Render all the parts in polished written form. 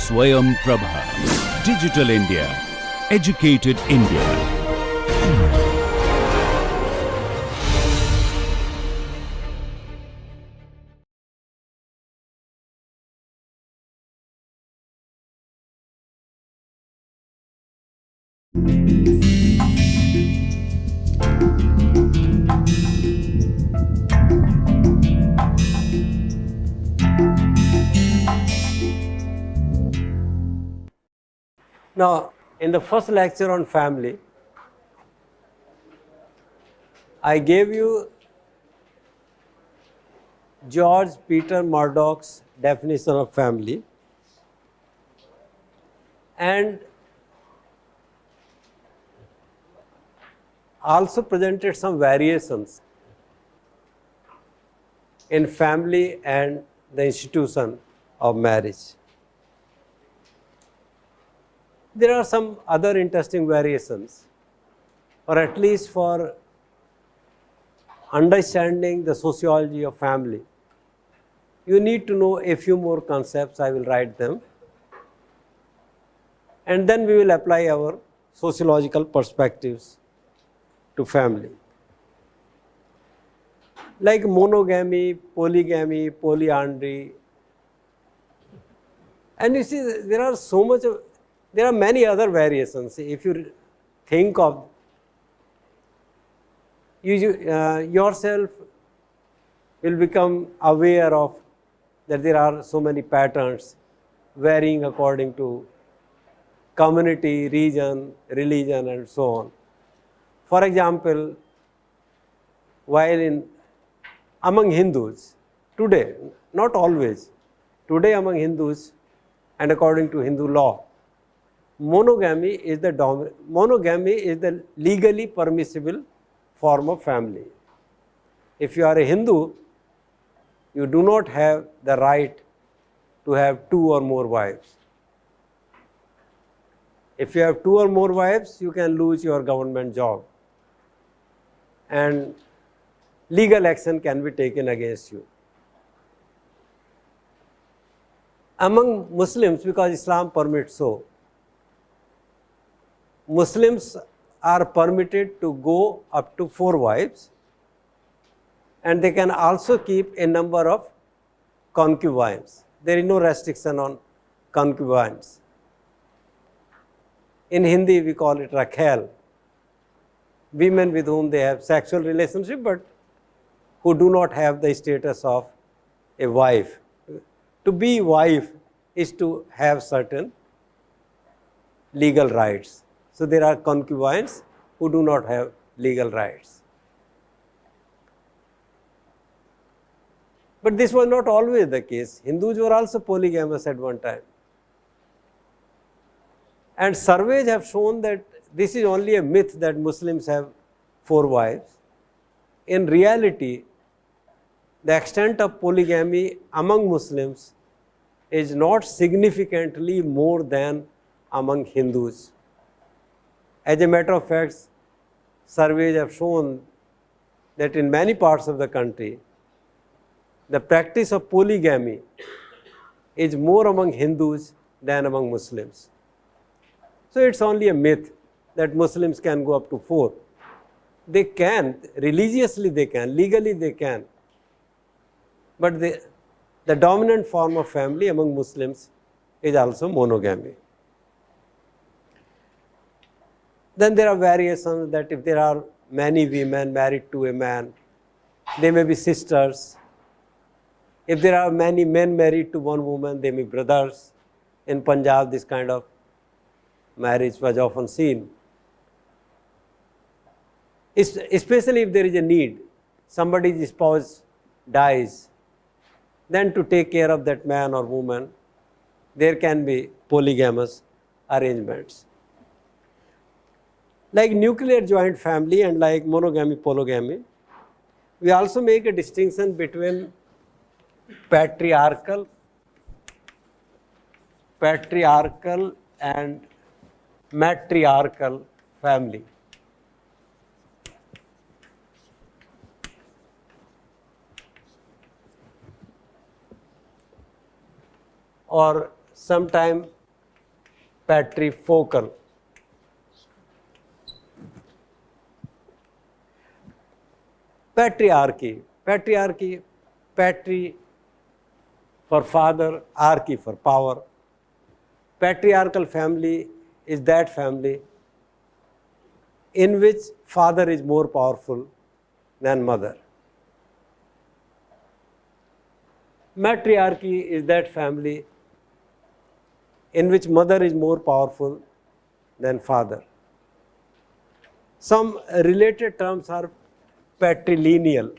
Swayam Prabha. Digital India. Educated India. Now, in the first lecture on family, I gave you George Peter Murdoch's definition of family, and also presented some variations in family and the institution of marriage. There are some other interesting variations, or at least for understanding the sociology of family. You need to know a few more concepts. I will write them. And then we will apply our sociological perspectives to family. Like monogamy, polygamy, polyandry. And you see, there are many other variations. If you think of yourself, will become aware of that there are so many patterns varying according to community, region, religion, and so on. For example, while among Hindus today, not always, today among Hindus and according to Hindu law, monogamy is the legally permissible form of family. If you are a Hindu, you do not have the right to have 2 or more wives. If you have 2 or more wives, you can lose your government job, and legal action can be taken against you. Among Muslims, because Islam permits so, Muslims are permitted to go up to 4 wives, and they can also keep a number of concubines. There is no restriction on concubines. In Hindi, we call it rakhel, women with whom they have sexual relationship, but who do not have the status of a wife. To be wife is to have certain legal rights. So there are concubines who do not have legal rights. But this was not always the case. Hindus were also polygamous at one time. And surveys have shown that this is only a myth that Muslims have 4 wives. In reality, the extent of polygamy among Muslims is not significantly more than among Hindus. As a matter of fact, surveys have shown that in many parts of the country, the practice of polygamy is more among Hindus than among Muslims. So it's only a myth that Muslims can go up to 4. They can, religiously they can, legally they can. But the dominant form of family among Muslims is also monogamy. Then there are variations that if there are many women married to a man, they may be sisters. If there are many men married to one woman, they may be brothers. In Punjab, this kind of marriage was often seen. Especially if there is a need, somebody's spouse dies, then to take care of that man or woman, there can be polygamous arrangements. Like nuclear joint family and like monogamy, polygamy, we also make a distinction between patriarchal and matriarchal family. Or sometimes patrifocal. Patriarchy, patri for father, archy for power. Patriarchal family is that family in which father is more powerful than mother. Matriarchy is that family in which mother is more powerful than father. Some related terms are patrilineal,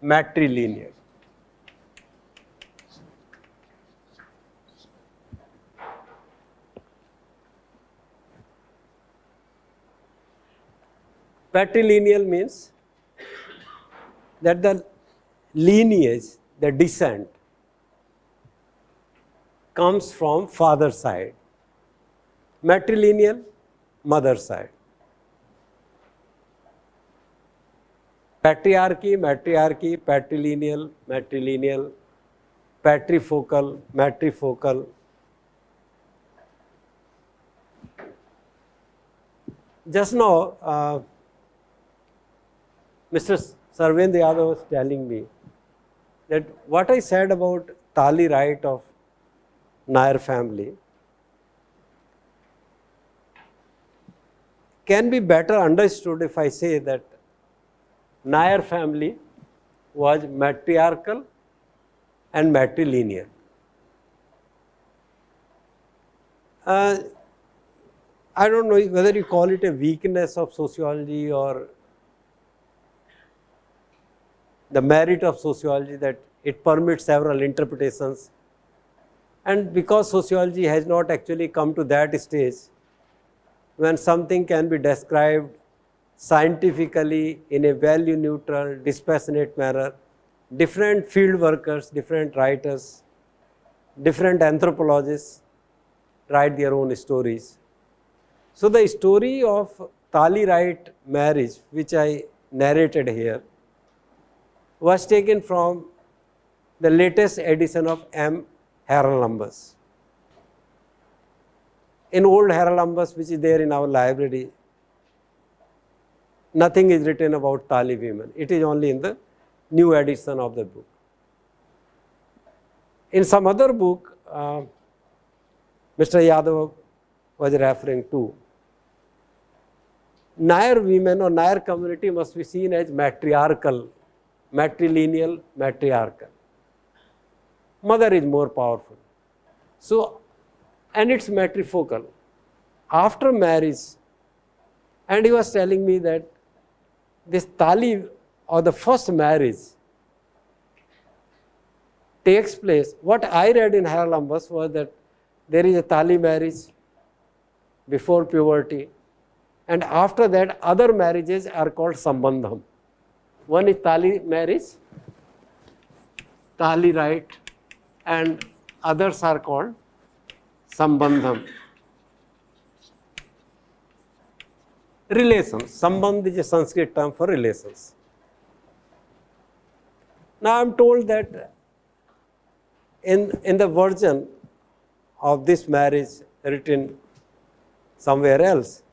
matrilineal. Patrilineal means that the lineage, the descent, comes from father's side. Matrilineal, mother's side. Patriarchy, matriarchy, patrilineal, matrilineal, patrifocal, matrifocal. Just now, Mr. Sarvendra Yadav was telling me that what I said about Tali right of Nair family can be better understood if I say that Nair family was matriarchal and matrilineal. I don't know whether you call it a weakness of sociology or the merit of sociology that it permits several interpretations. And because sociology has not actually come to that stage when something can be described scientifically in a value neutral, dispassionate manner, different field workers, different writers, different anthropologists write their own stories. So the story of Tali right marriage, which I narrated here, was taken from the latest edition of M. Haralambus. In old Haralambus, which is there in our library, nothing is written about Tali women. It is only in the new edition of the book. In some other book, Mr. Yadav was referring to, Nair women or Nair community must be seen as matriarchal, matrilineal, matriarchal. Mother is more powerful. So, and it's matrifocal. After marriage, and he was telling me that this Tali or the first marriage takes place. What I read in Haralambus was that there is a Tali marriage before puberty, and after that other marriages are called Sambandham. One is Tali marriage, Tali right, and others are called Sambandham. Relations. Sambandh is a Sanskrit term for relations. Now I am told that in the version of this marriage written somewhere else,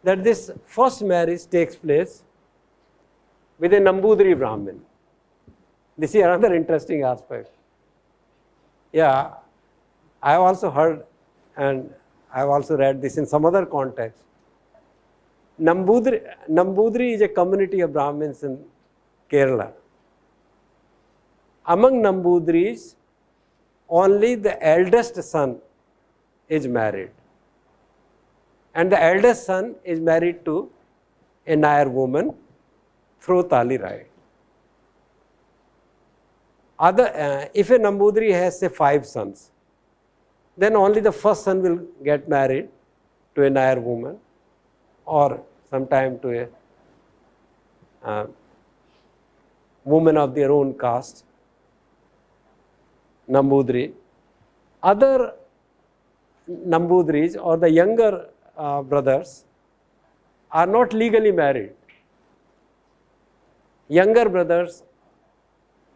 that this first marriage takes place with a Nambudri Brahmin. This is another interesting aspect. Yeah, I have also heard and I have also read this in some other context. Nambudri is a community of Brahmins in Kerala. Among Nambudris, only the eldest son is married. And the eldest son is married to a Nair woman through Tali right. If a Nambudri has, say, 5 sons, then only the first son will get married to a Nair woman or sometime to a woman of their own caste, Nambudri. Other Nambudris or the younger brothers are not legally married. Younger brothers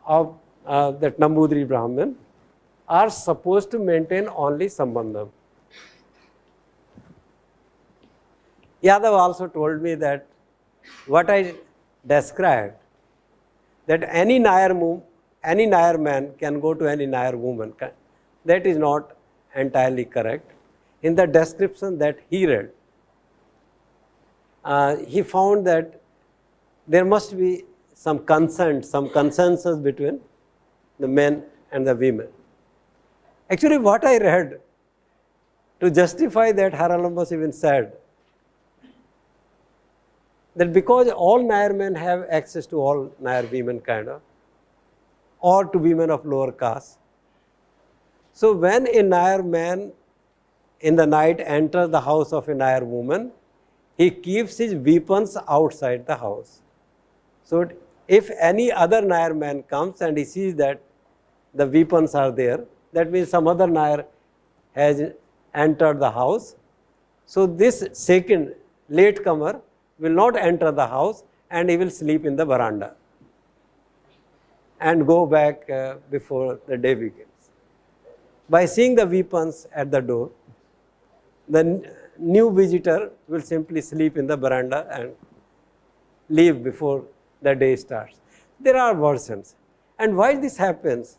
of that Nambudri Brahmin are supposed to maintain only sambandham. Yadav also told me that what I described, that any Nair man can go to any Nair woman, that is not entirely correct. In the description that he read, he found that there must be some consent, some consensus between the men and the women. Actually, what I read, to justify that, Haralambos even said that because all Nair men have access to all Nair women or to women of lower caste. So when a Nair man in the night enters the house of a Nair woman, he keeps his weapons outside the house. So if any other Nair man comes and he sees that the weapons are there, that means some other Nair has entered the house. So this second latecomer will not enter the house and he will sleep in the veranda and go back before the day begins. By seeing the weapons at the door, the new visitor will simply sleep in the veranda and leave before the day starts. There are versions. And why this happens?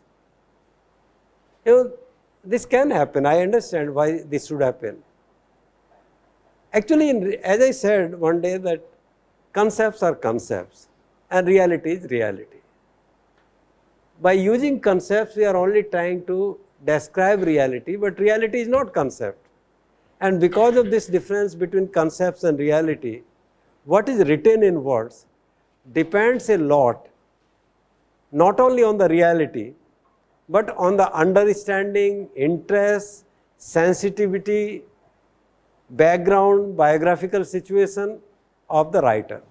This can happen. I understand why this should happen. Actually, as I said one day, that concepts are concepts and reality is reality. By using concepts, we are only trying to describe reality, but reality is not concept. And because of this difference between concepts and reality, what is written in words depends a lot, not only on the reality, but on the understanding, interest, sensitivity, background, biographical situation of the writer.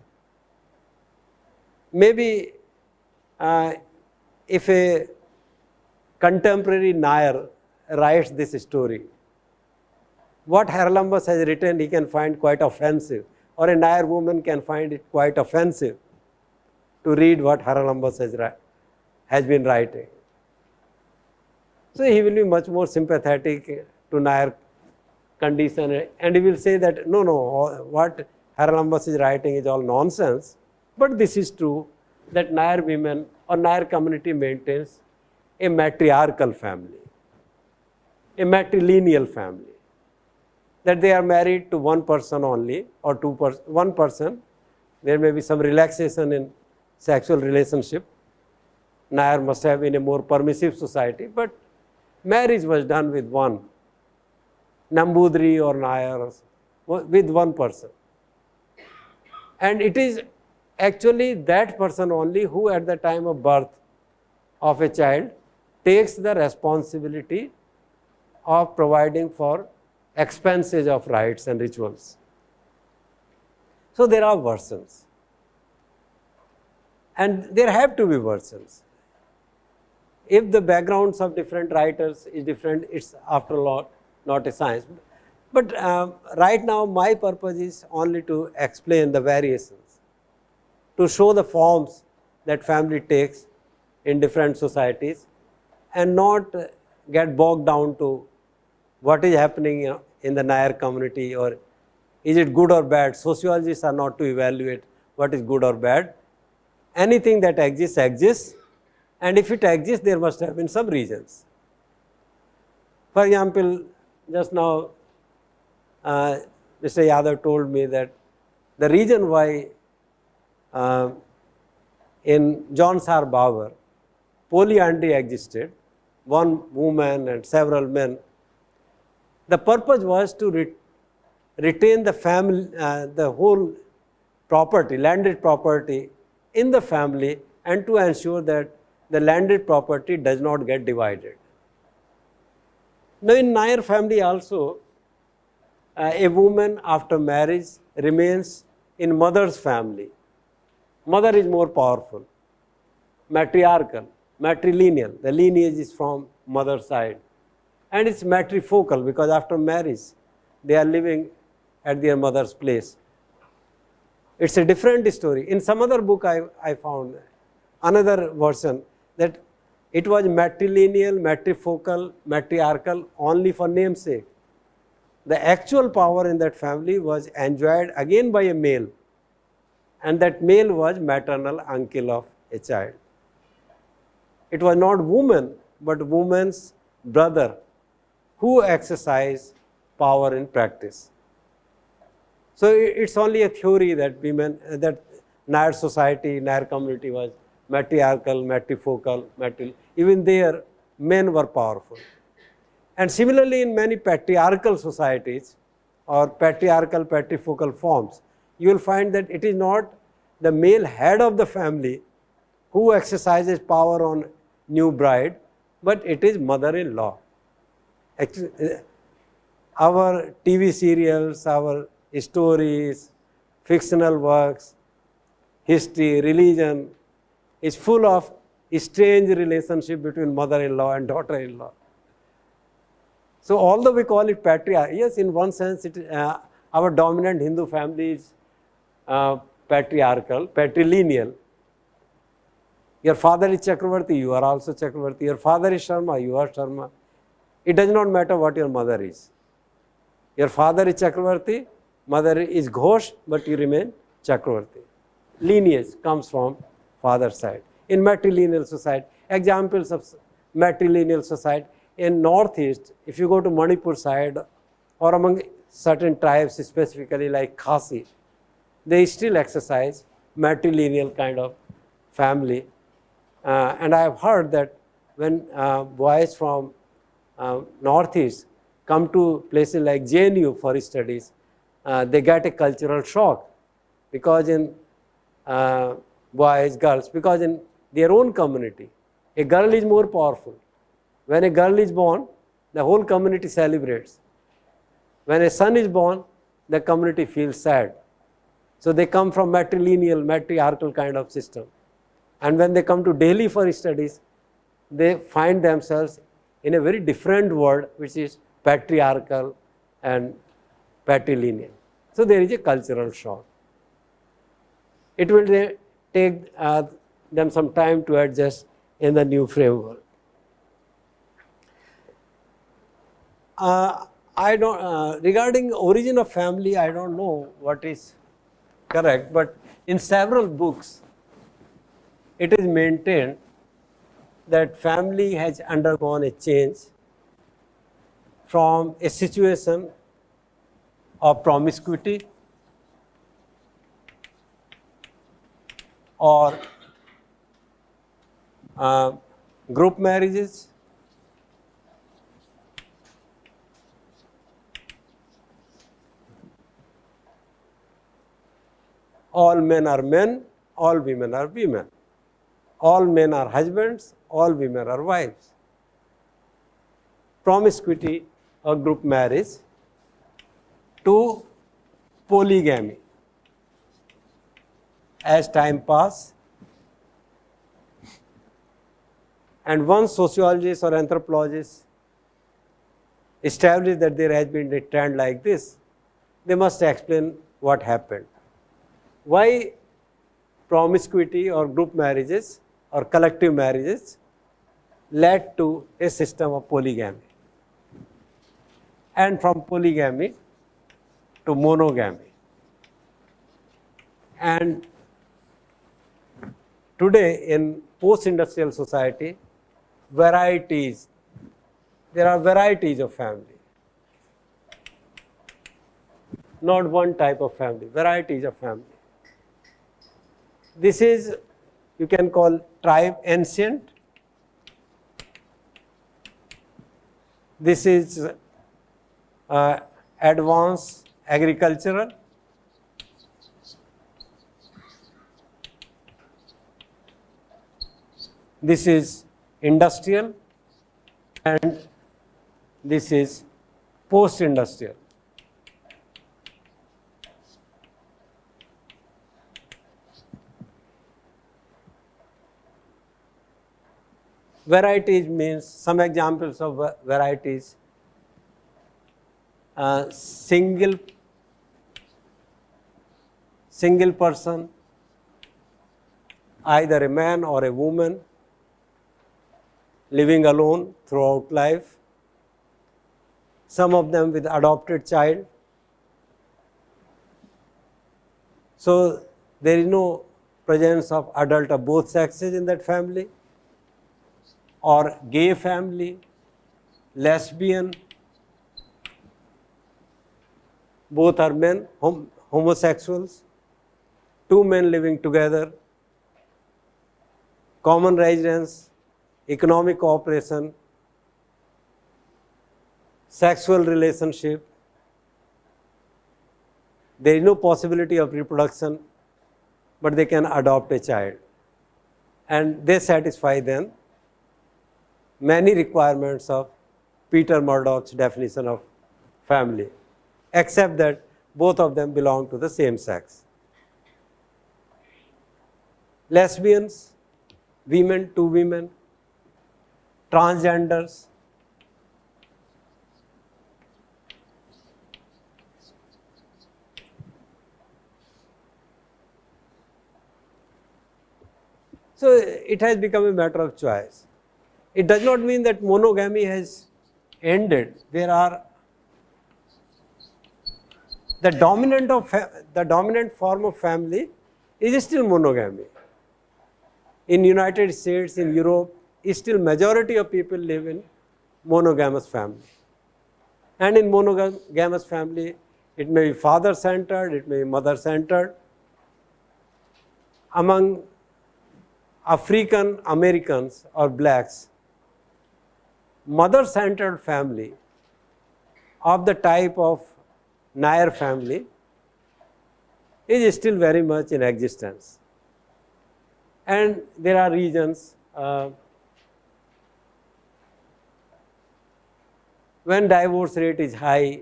Maybe if a contemporary Nair writes this story, what Haralambos has written he can find quite offensive, or a Nair woman can find it quite offensive to read what Haralambos has been writing. So he will be much more sympathetic to Nair condition, and he will say that no, what Haralambos is writing is all nonsense, but this is true that Nair women or Nair community maintains a matriarchal family, a matrilineal family, that they are married to one person only or one person. There may be some relaxation in sexual relationship. Nair must have been a more permissive society, but marriage was done with one, Nambudri or Nair, with one person. And it is actually that person only who at the time of birth of a child takes the responsibility of providing for expenses of rites and rituals. So there are versions. And there have to be versions. If the backgrounds of different writers is different, it's after all not a science. But right now my purpose is only to explain the variations, to show the forms that family takes in different societies, and not get bogged down to what is happening in the Nair community, or is it good or bad. Sociologists are not to evaluate what is good or bad. Anything that exists, exists, and if it exists, there must have been some reasons. For example, just now Mr. Yadav told me that the reason why in John Sar Babar polyandry existed, one woman and several men, the purpose was to retain the family, the whole property, landed property in the family, and to ensure that the landed property does not get divided. Now in Nair family also, a woman after marriage remains in mother's family. Mother is more powerful, matriarchal, matrilineal. The lineage is from mother's side. And it's matrifocal because after marriage, they are living at their mother's place. It's a different story. In some other book I found another version, that It was matrilineal, matrifocal, matriarchal only for namesake. The actual power in that family was enjoyed again by a male, and that male was maternal uncle of a child. It was not woman, but woman's brother who exercised power in practice. So it's only a theory that women, that Nair society, Nair community was matriarchal, matrifocal, even there men were powerful. And similarly in many patriarchal societies or patriarchal, patrifocal forms, you will find that it is not the male head of the family who exercises power on new bride, but it is mother-in-law. Our TV serials, our stories, fictional works, history, religion is full of strange relationship between mother-in-law and daughter-in-law. So although we call it patriarch, yes, in one sense, our dominant Hindu family is patriarchal, patrilineal. Your father is Chakravarti, you are also Chakravarti. Your father is Sharma, you are Sharma. It does not matter what your mother is. Your father is Chakravarti, mother is Ghosh, but you remain Chakravarti. Lineage comes from father's side. In matrilineal society, examples of matrilineal society, in Northeast, if you go to Manipur side or among certain tribes, specifically like Khasi, they still exercise matrilineal kind of family. And I have heard that when boys from Northeast come to places like JNU for studies, they get a cultural shock because in boys, girls, because in their own community, a girl is more powerful. When a girl is born, the whole community celebrates. When a son is born, the community feels sad. So they come from matrilineal, matriarchal kind of system. And when they come to Delhi for studies, they find themselves in a very different world, which is patriarchal and patrilineal. So there is a cultural shock. It will take them some time to adjust in the new framework. Regarding origin of family, I don't know what is correct, but in several books, it is maintained that family has undergone a change from a situation of promiscuity or group marriages all men are men, all women are women. All men are husbands, all women are wives. Promiscuity or group marriage to polygamy. As time passes, and once sociologists or anthropologists establish that there has been a trend like this, they must explain what happened. Why promiscuity or group marriages or collective marriages led to a system of polygamy, and from polygamy to monogamy. And today in post-industrial society, there are varieties of family. Not one type of family, varieties of family. This is, you can call tribe ancient. This is advanced agricultural. This is industrial, and this is post-industrial. Varieties means, some examples of varieties, single person, either a man or a woman, living alone throughout life, some of them with adopted child. So there is no presence of adult of both sexes in that family, or gay family, lesbian, both are men, homosexuals, two men living together, common residence, economic cooperation, sexual relationship. There is no possibility of reproduction, but they can adopt a child. And they satisfy then many requirements of Peter Murdoch's definition of family, except that both of them belong to the same sex. Lesbians, women, two women, transgenders, so it has become a matter of choice. It does not mean that monogamy has ended. There are the dominant form of family is still monogamy. In United States, in Europe, still majority of people live in monogamous family. And in monogamous family, it may be father-centered, it may be mother-centered. Among African Americans or blacks, mother-centered family of the type of Nair family is still very much in existence. And there are regions when divorce rate is high,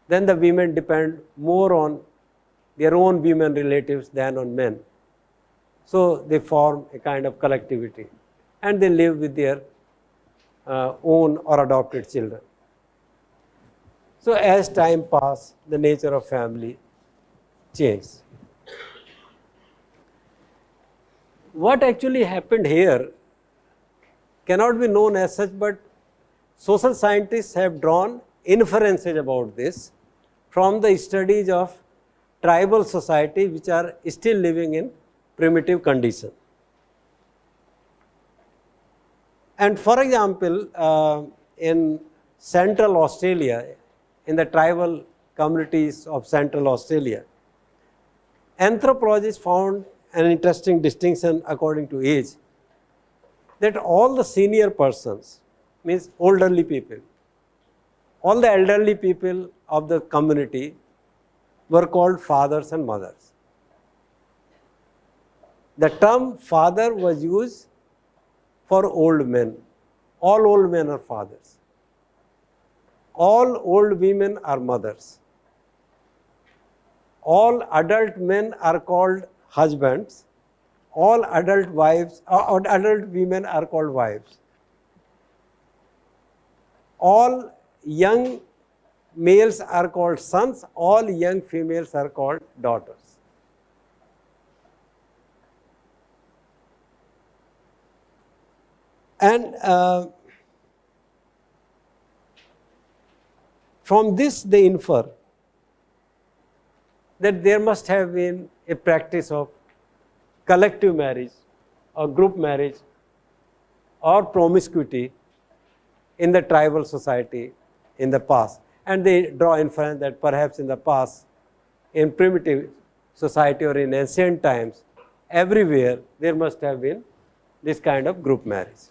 then the women depend more on their own women relatives than on men. So they form a kind of collectivity and they live with their own or adopted children. So as time passes, the nature of family changes. What actually happened here cannot be known as such, but social scientists have drawn inferences about this from the studies of tribal society which are still living in primitive condition. And for example, in Central Australia, in the tribal communities of Central Australia, anthropologists found an interesting distinction according to age, that all the senior persons, means elderly people, all the elderly people of the community were called fathers and mothers. The term father was used for old men. All old men are fathers. All old women are mothers. All adult men are called husbands. All adult wives or adult women are called wives. All young males are called sons. All young females are called daughters. And from this they infer that there must have been a practice of collective marriage or group marriage or promiscuity in the tribal society in the past. And they draw inference that perhaps in the past, in primitive society or in ancient times, everywhere there must have been this kind of group marriage.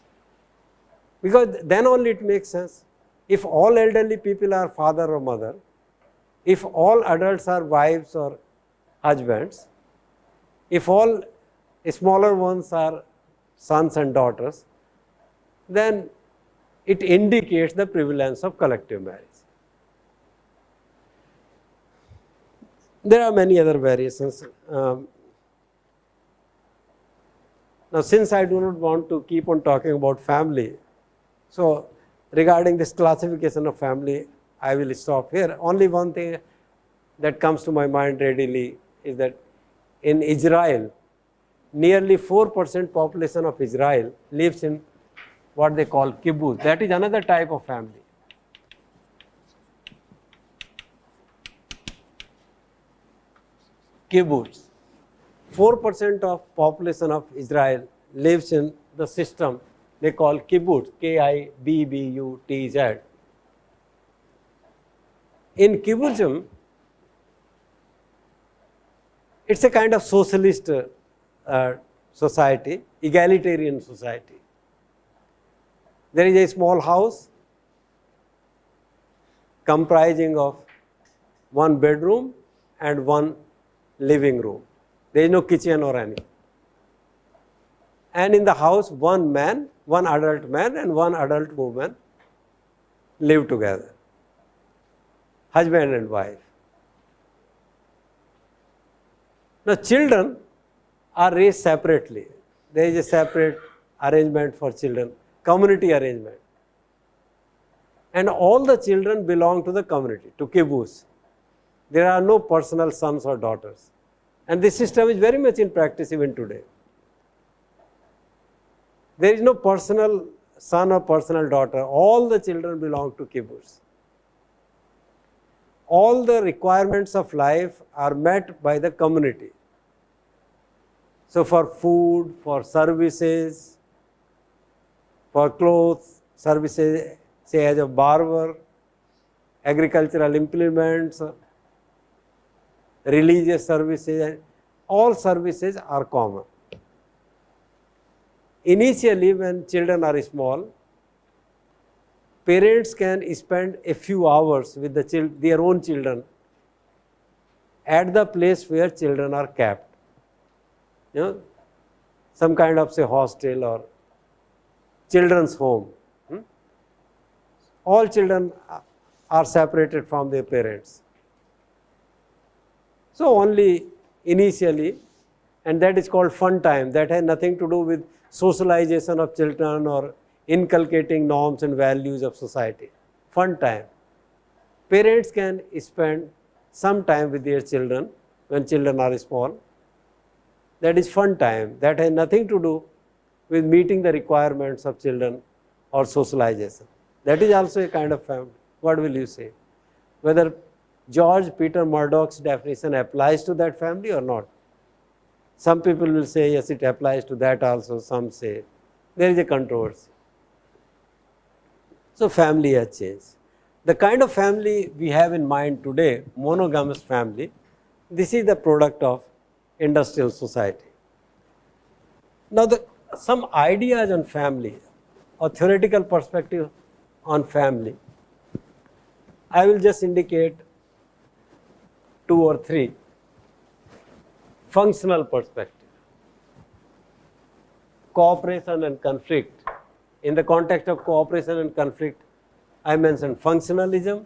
Because then only it makes sense. If all elderly people are father or mother, if all adults are wives or husbands, if all smaller ones are sons and daughters, then it indicates the prevalence of collective marriage. There are many other variations. Now, since I do not want to keep on talking about family, so regarding this classification of family, I will stop here. Only one thing that comes to my mind readily is that in Israel, nearly 4% population of Israel lives in what they call kibbutz. That is another type of family. Kibbutz. 4% of population of Israel lives in the system they call kibbutz, K-I-B-B-U-T-Z. In kibbutzim, it's a kind of socialist society, egalitarian society. There is a small house comprising of one bedroom and one living room. There is no kitchen or anything. And in the house, one man, one adult man and one adult woman live together, husband and wife. Now, children are raised separately. There is a separate arrangement for children, community arrangement. And all the children belong to the community, to kibbutz. There are no personal sons or daughters. And this system is very much in practice even today. There is no personal son or personal daughter. All the children belong to kibbutz. All the requirements of life are met by the community. So for food, for services, for clothes, services, say as a barber, agricultural implements, religious services, all services are common. Initially, when children are small, parents can spend a few hours with their own children at the place where children are kept. You know, some kind of say hostel or children's home. All children are separated from their parents. So only initially, and that is called fun time. That has nothing to do with socialization of children or inculcating norms and values of society. Fun time. Parents can spend some time with their children when children are small. That is fun time. That has nothing to do with meeting the requirements of children or socialization. That is also a kind of family. What will you say? Whether George Peter Murdoch's definition applies to that family or not? Some people will say, yes, it applies to that also. Some say, there is a controversy. So family has changed. The kind of family we have in mind today, monogamous family, this is the product of industrial society. Now, some ideas on family, or theoretical perspective on family, I will just indicate 2 or 3. Functional perspective, cooperation and conflict. In the context of cooperation and conflict, I mentioned functionalism,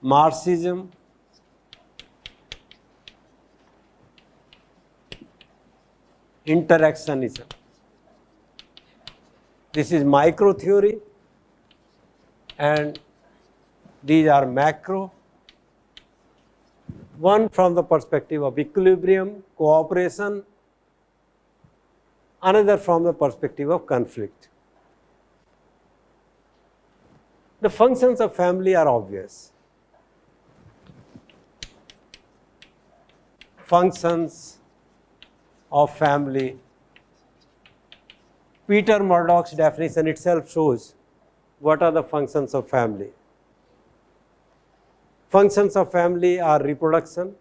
Marxism, interactionism. This is micro theory and these are macro. One from the perspective of equilibrium, cooperation, another from the perspective of conflict. The functions of family are obvious. Functions of family. Peter Murdoch's definition itself shows what are the functions of family. Functions of family are reproduction,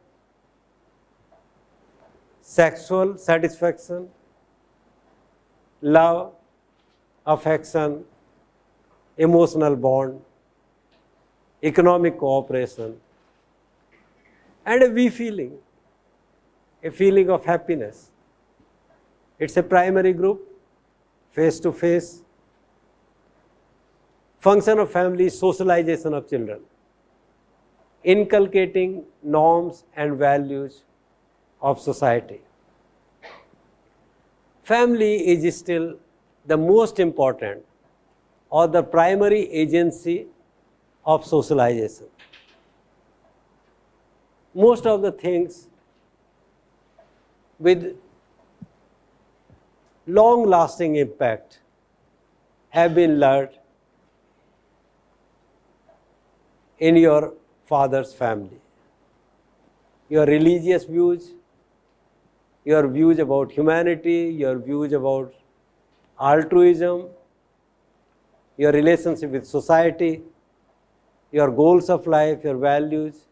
sexual satisfaction, love, affection, emotional bond, economic cooperation, and a we feeling, a feeling of happiness. It's a primary group, face to face. Function of family is socialization of children, inculcating norms and values of society. Family is still the most important or the primary agency of socialization. most of the things with long-lasting impact have been learned in your father's family. Your religious views, your views about humanity, your views about altruism, your relationship with society, your goals of life, your values,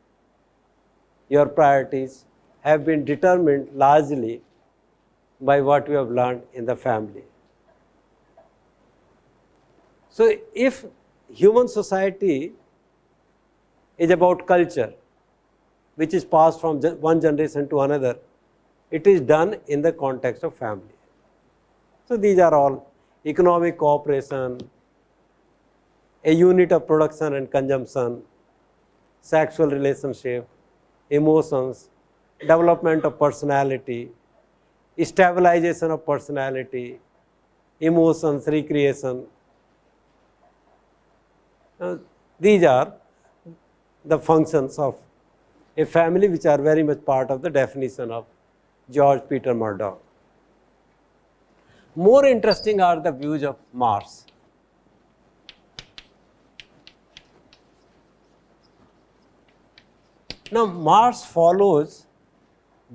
your priorities have been determined largely by what you have learned in the family. So if human society is about culture, which is passed from one generation to another, it is done in the context of family. So these are all economic cooperation, a unit of production and consumption, sexual relationship, emotions, development of personality, stabilization of personality, emotions, recreation. These are the functions of a family which are very much part of the definition of George Peter Murdoch. More interesting are the views of Marx. Now, Marx follows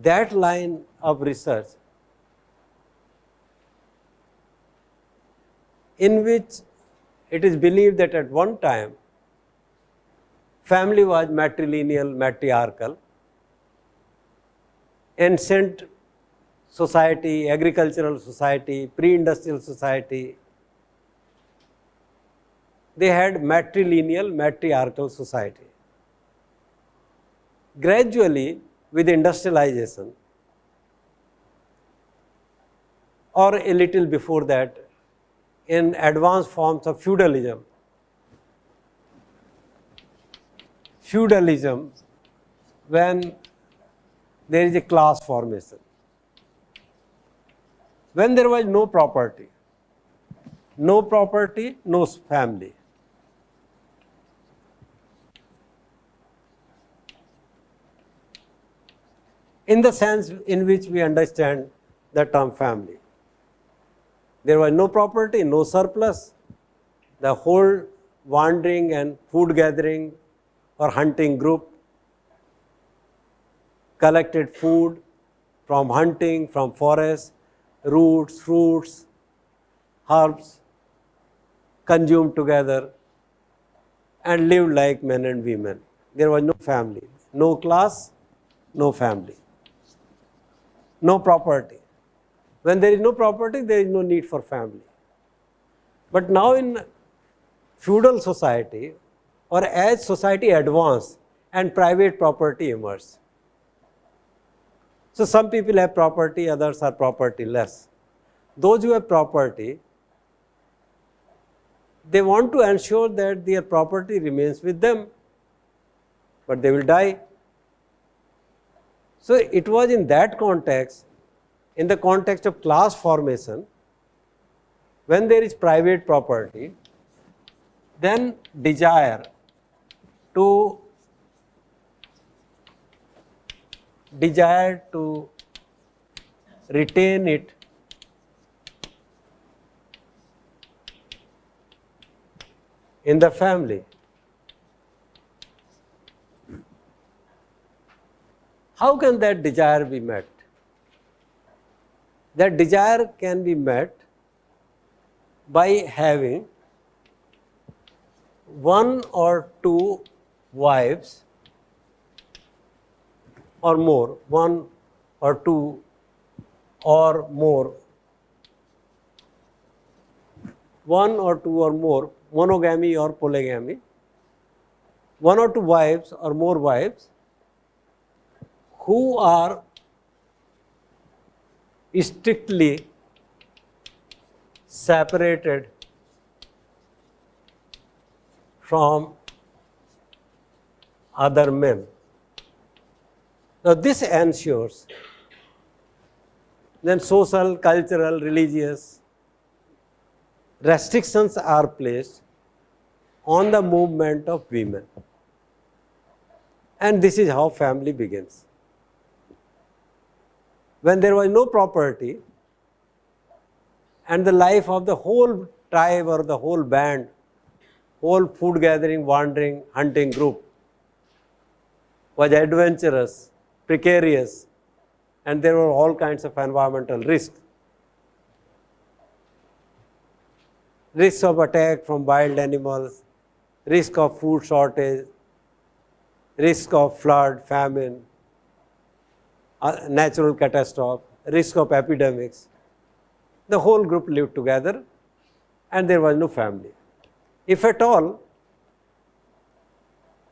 that line of research in which it is believed that at one time family was matrilineal, matriarchal. Ancient society, agricultural society, pre-industrial society, they had matrilineal, matriarchal society. Gradually, with industrialization, or a little before that, in advanced forms of feudalism, when there is a class formation, when there was no property, no family. In the sense in which we understand the term family. There was no property, no surplus. The whole wandering and food gathering or hunting group collected food from hunting, from forests, roots, fruits, herbs, consumed together and lived like men and women. There was no family, no class, no family, no property. When there is no property, there is no need for family. But now in feudal society, or as society advanced and private property emerged. So some people have property, others are propertyless. Those who have property, they want to ensure that their property remains with them, but they will die. So it was in that context, in the context of class formation, when there is private property, then desire to retain it in the family. How can that desire be met? That desire can be met by having one or two wives or more, one or two or more, one or two or more, monogamy or polygamy, one or two wives or more wives who are strictly separated from other men. Now this ensures then social, cultural, religious restrictions are placed on the movement of women. And this is how family begins. When there was no property, and the life of the whole tribe or the whole band, whole food gathering, wandering, hunting group was adventurous, precarious, and there were all kinds of environmental risks. Risks of attack from wild animals, risk of food shortage, risk of flood, famine, natural catastrophe, risk of epidemics. The whole group lived together and there was no family. If at all,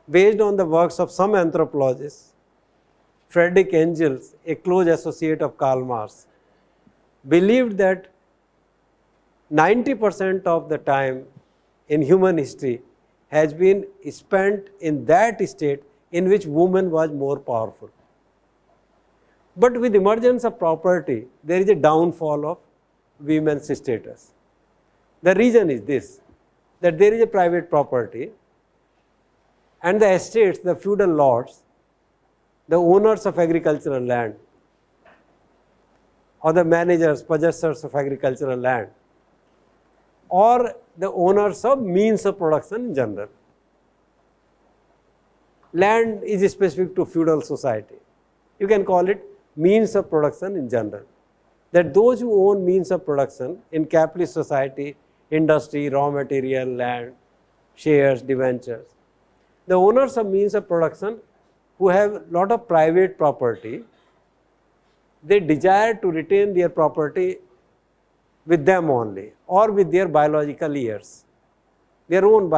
based on the works of some anthropologists, Friedrich Engels, a close associate of Karl Marx, believed that 90% of the time in human history has been spent in that state in which woman was more powerful. But with emergence of property, there is a downfall of women's status. The reason is this, that there is a private property and the estates, the feudal lords, the owners of agricultural land or the managers, possessors of agricultural land, or the owners of means of production in general. Land is specific to feudal society. You can call it means of production in general. That those who own means of production in capitalist society, industry, raw material, land, shares, debentures, the owners of means of production who have a lot of private property, they desire to retain their property with them only or with their biological heirs, their own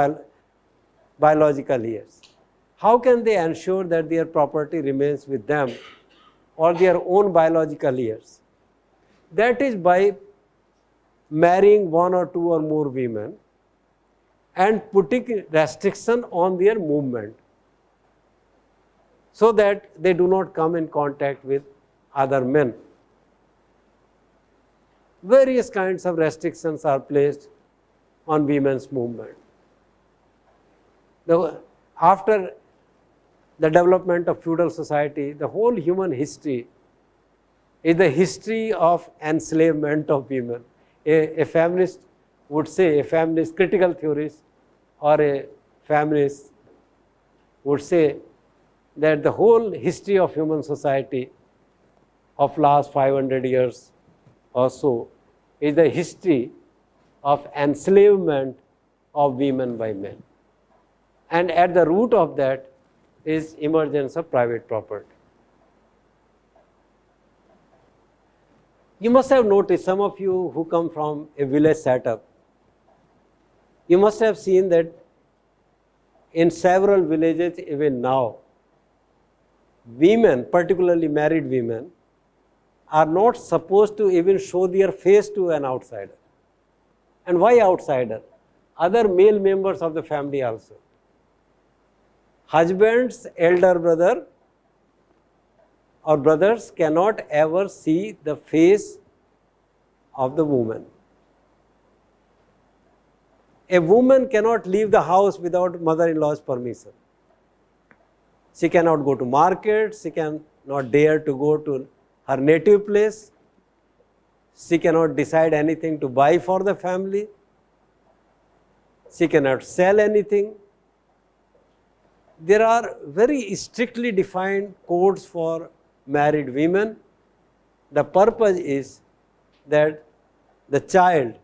biological heirs. How can they ensure that their property remains with them or their own biological heirs? That is by marrying one or two or more women and putting restriction on their movement so that they do not come in contact with other men. Various kinds of restrictions are placed on women's movement. After the development of feudal society, the whole human history is the history of enslavement of women. A feminist would say, a feminist critical theorist or a feminist would say that the whole history of human society of last 500 years or so is the history of enslavement of women by men. And at the root of that is emergence of private property. You must have noticed, some of you who come from a village setup, you must have seen that in several villages even now, women, particularly married women, are not supposed to even show their face to an outsider. And why outsider? Other male members of the family also. Husband's elder brother or brothers cannot ever see the face of the woman. A woman cannot leave the house without mother-in-law's permission. She cannot go to market, she cannot dare to go to her native place, she cannot decide anything to buy for the family, she cannot sell anything. There are very strictly defined codes for married women. The purpose is that the child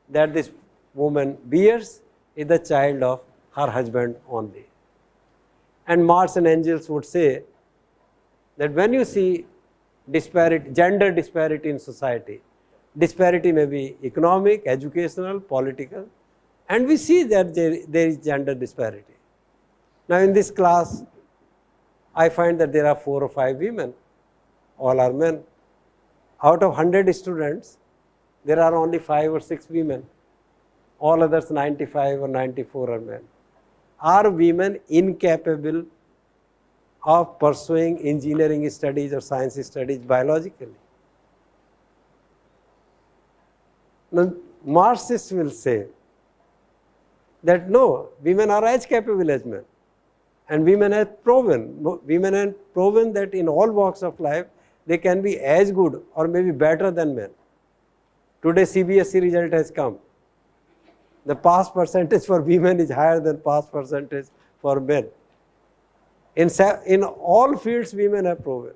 that this woman bears is the child of her husband only. And Marx and Engels would say that when you see gender disparity in society, disparity may be economic, educational, political, and we see that there is gender disparity. Now in this class, I find that there are 4 or 5 women, all are men. Out of 100 students, there are only 5 or 6 women, all others 95 or 94 are men. Are women incapable of pursuing engineering studies or science studies biologically? Now, Marxists will say that no, women are as capable as men. And women have proven that in all walks of life, they can be as good or maybe better than men. Today CBSE result has come. The pass percentage for women is higher than pass percentage for men. In all fields, women have proven.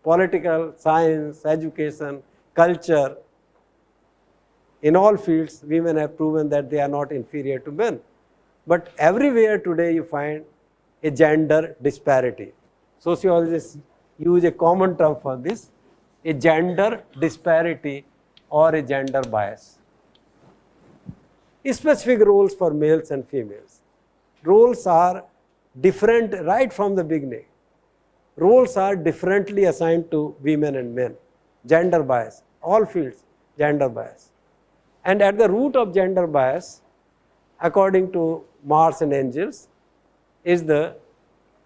Political, science, education, culture. In all fields, women have proven that they are not inferior to men. But everywhere today you find a gender disparity. Sociologists use a common term for this, a gender disparity or a gender bias. Specific roles for males and females. Roles are different right from the beginning. Roles are differently assigned to women and men. Gender bias, all fields, gender bias. And at the root of gender bias, according to Marx and Engels, is the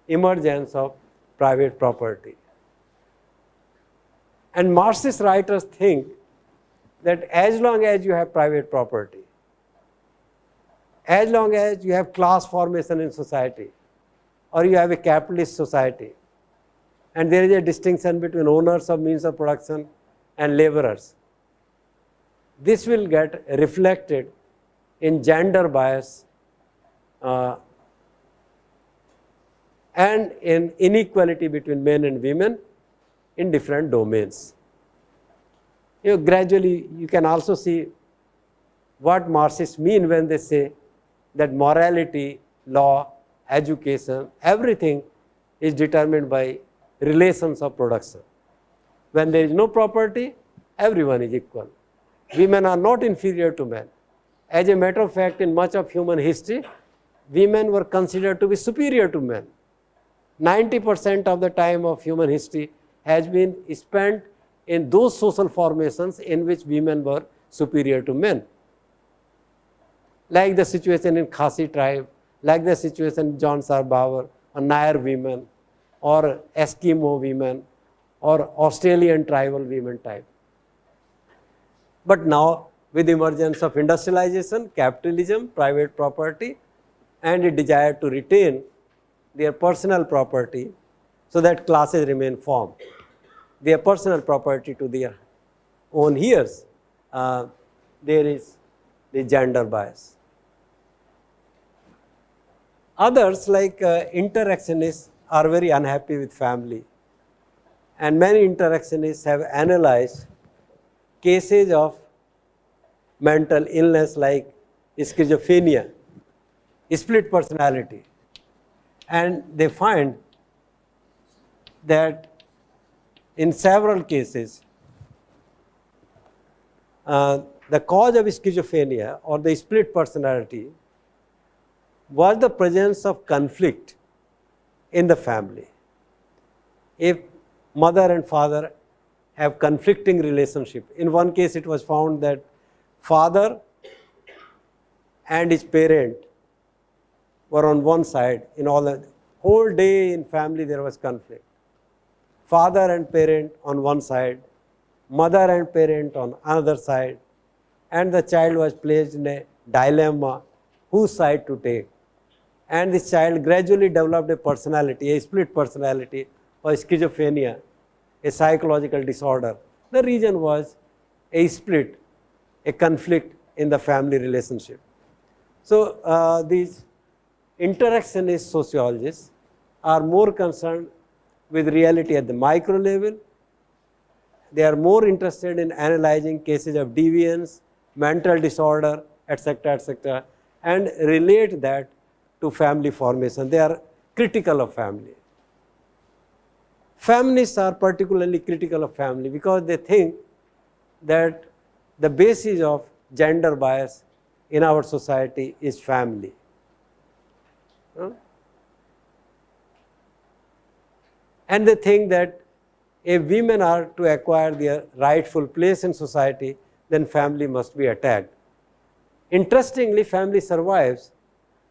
emergence of private property. And Marxist writers think that as long as you have private property, as long as you have class formation in society, or you have a capitalist society, and there is a distinction between owners of means of production and laborers, this will get reflected in gender bias and in inequality between men and women in different domains. Gradually, you can also see what Marxists mean when they say that morality, law, education, everything is determined by relations of production. When there is no property, everyone is equal. Women are not inferior to men. As a matter of fact, in much of human history, women were considered to be superior to men. 90% of the time of human history has been spent in those social formations in which women were superior to men. Like the situation in Khasi tribe, like the situation in John Sarbauer, or Nair women, or Eskimo women, or Australian tribal women type. But now, with the emergence of industrialization, capitalism, private property, and a desire to retain their personal property so that classes remain formed, their personal property to their own heirs, there is the gender bias. Others, like interactionists, are very unhappy with family. And many interactionists have analyzed cases of mental illness like schizophrenia, split personality. And they find that in several cases, the cause of schizophrenia or the split personality was the presence of conflict in the family. If mother and father have conflicting relationship, in one case it was found that father and his parent were on one side, in all the whole day in family there was conflict. Father and parent on one side, mother and parent on another side, and the child was placed in a dilemma whose side to take. And this child gradually developed a personality, a split personality, or schizophrenia, a psychological disorder. The reason was a split, a conflict in the family relationship. So these interactionist sociologists are more concerned with reality at the micro level. They are more interested in analyzing cases of deviance, mental disorder, etc., and relate that to family formation. They are critical of family. Feminists are particularly critical of family because they think that the basis of gender bias in our society is family. And they think that if women are to acquire their rightful place in society, then family must be attacked. Interestingly, family survives,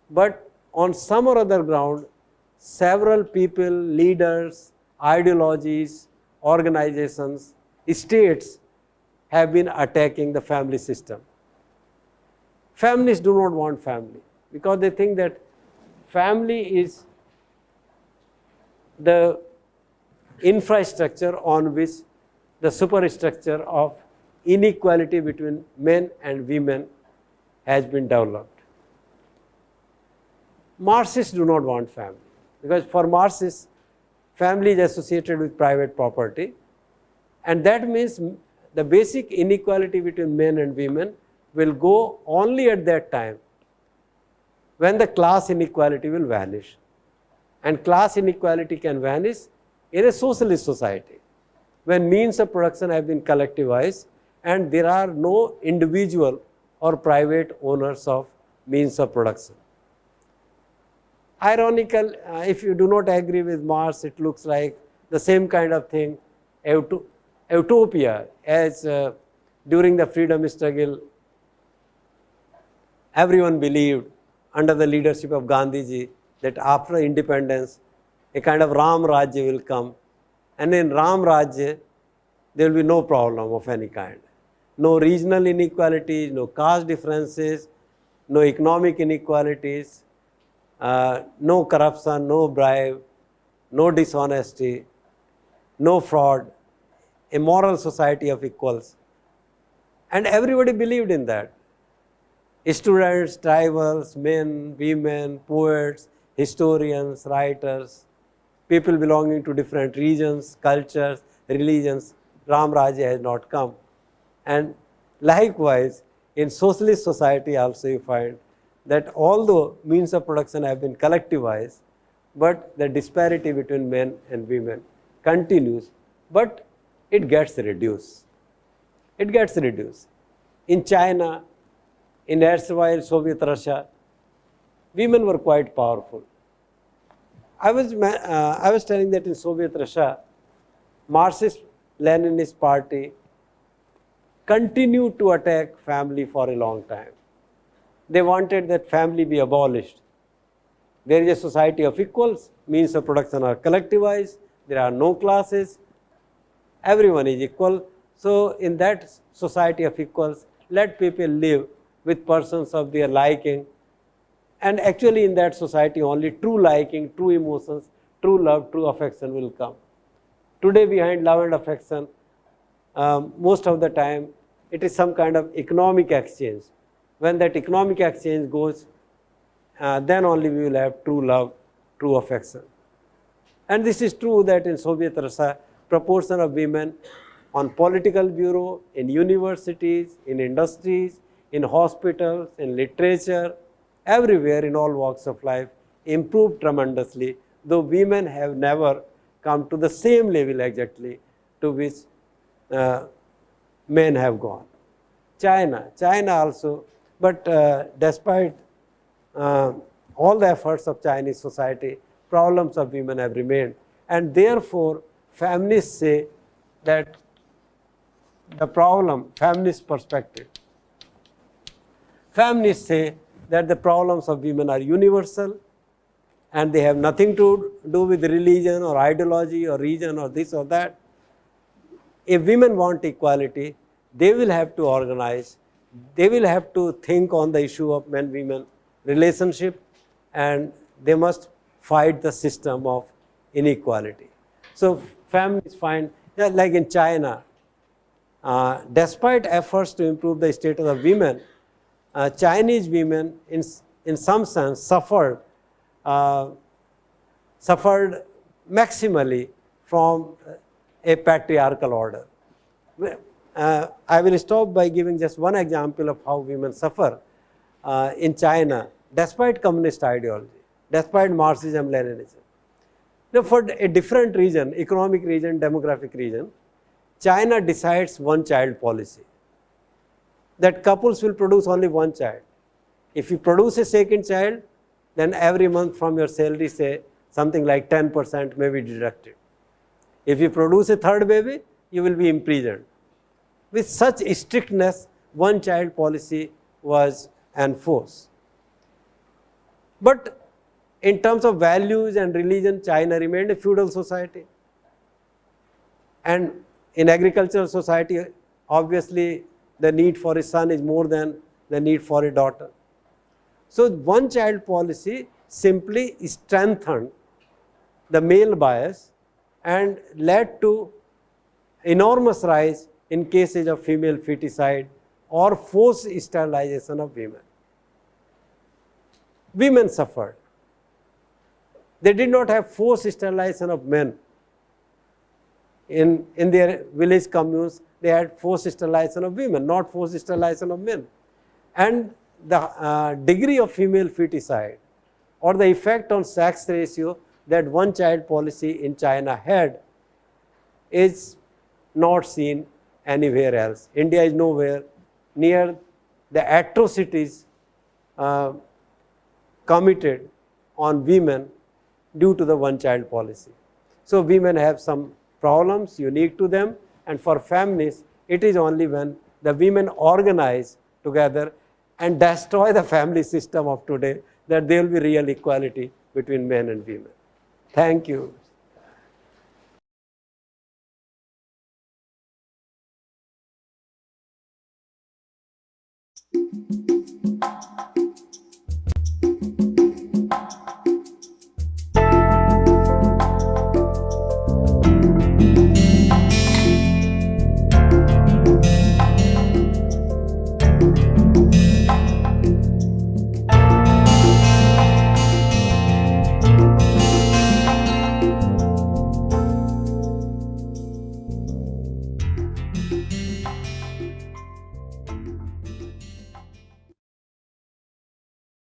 but on some or other ground, several people, leaders, ideologies, organizations, states have been attacking the family system. Feminists do not want family because they think that family is the infrastructure on which the superstructure of inequality between men and women has been developed. Marxists do not want family, because for Marxists, family is associated with private property, and that means the basic inequality between men and women will go only at that time when the class inequality will vanish. And class inequality can vanish in a socialist society when means of production have been collectivized and there are no individual or private owners of means of production. Ironical, if you do not agree with Marx, it looks like the same kind of thing, utopia, as during the freedom struggle, everyone believed under the leadership of Gandhiji that after independence, a kind of Ram Rajya will come, and in Ram Rajya, there will be no problem of any kind. No regional inequalities, no caste differences, no economic inequalities, no corruption, no bribe, no dishonesty, no fraud, a moral society of equals. And everybody believed in that. Students, tribals, men, women, poets, historians, writers, people belonging to different regions, cultures, religions, Ram Rajya has not come. And likewise, in socialist society also you find that although means of production have been collectivized, but the disparity between men and women continues, but it gets reduced. It gets reduced. In China, in erstwhile Soviet Russia, women were quite powerful. I was telling that in Soviet Russia, Marxist-Leninist party continued to attack family for a long time. They wanted that family be abolished. There is a society of equals, means of production are collectivized, there are no classes, everyone is equal. So in that society of equals, let people live with persons of their liking, and actually in that society only true liking, true emotions, true love, true affection will come. Today behind love and affection, most of the time it is some kind of economic exchange. When that economic exchange goes, then only we will have true love, true affection. And this is true that in Soviet Russia, proportion of women on political bureau, in universities, in industries, in hospitals, in literature, everywhere in all walks of life improved tremendously, though women have never come to the same level exactly to which men have gone. China also, but despite all the efforts of Chinese society, problems of women have remained, and therefore feminists say that the problem, feminist perspective, feminists say that the problems of women are universal and they have nothing to do with religion or ideology or region or this or that. If women want equality, they will have to organize, they will have to think on the issue of men-women relationship, and they must fight the system of inequality. So feminists find that, like in China, despite efforts to improve the status of women, Chinese women in some sense suffered maximally from a patriarchal order. I will stop by giving just one example of how women suffer in China, despite communist ideology, despite Marxism, Leninism. Now, for a different region, economic region, demographic region, China decides one-child policy, that couples will produce only one child. If you produce a second child, then every month from your salary, say something like 10% may be deducted. If you produce a third baby, you will be imprisoned. With such strictness, one-child policy was enforced. But in terms of values and religion, China remained a feudal society. And in agricultural society, obviously, the need for a son is more than the need for a daughter. So one-child policy simply strengthened the male bias and led to enormous rise in cases of female feticide or forced sterilization of women. Women suffered. They did not have forced sterilization of men. In their village communes, they had forced sterilization of women, not forced sterilization of men. And the degree of female feticide or the effect on sex ratio that one child policy in China had is not seen anywhere else. India is nowhere near the atrocities committed on women due to the one child policy. So women have some problems unique to them, and for feminists it is only when the women organize together and destroy the family system of today that there will be real equality between men and women. Thank you.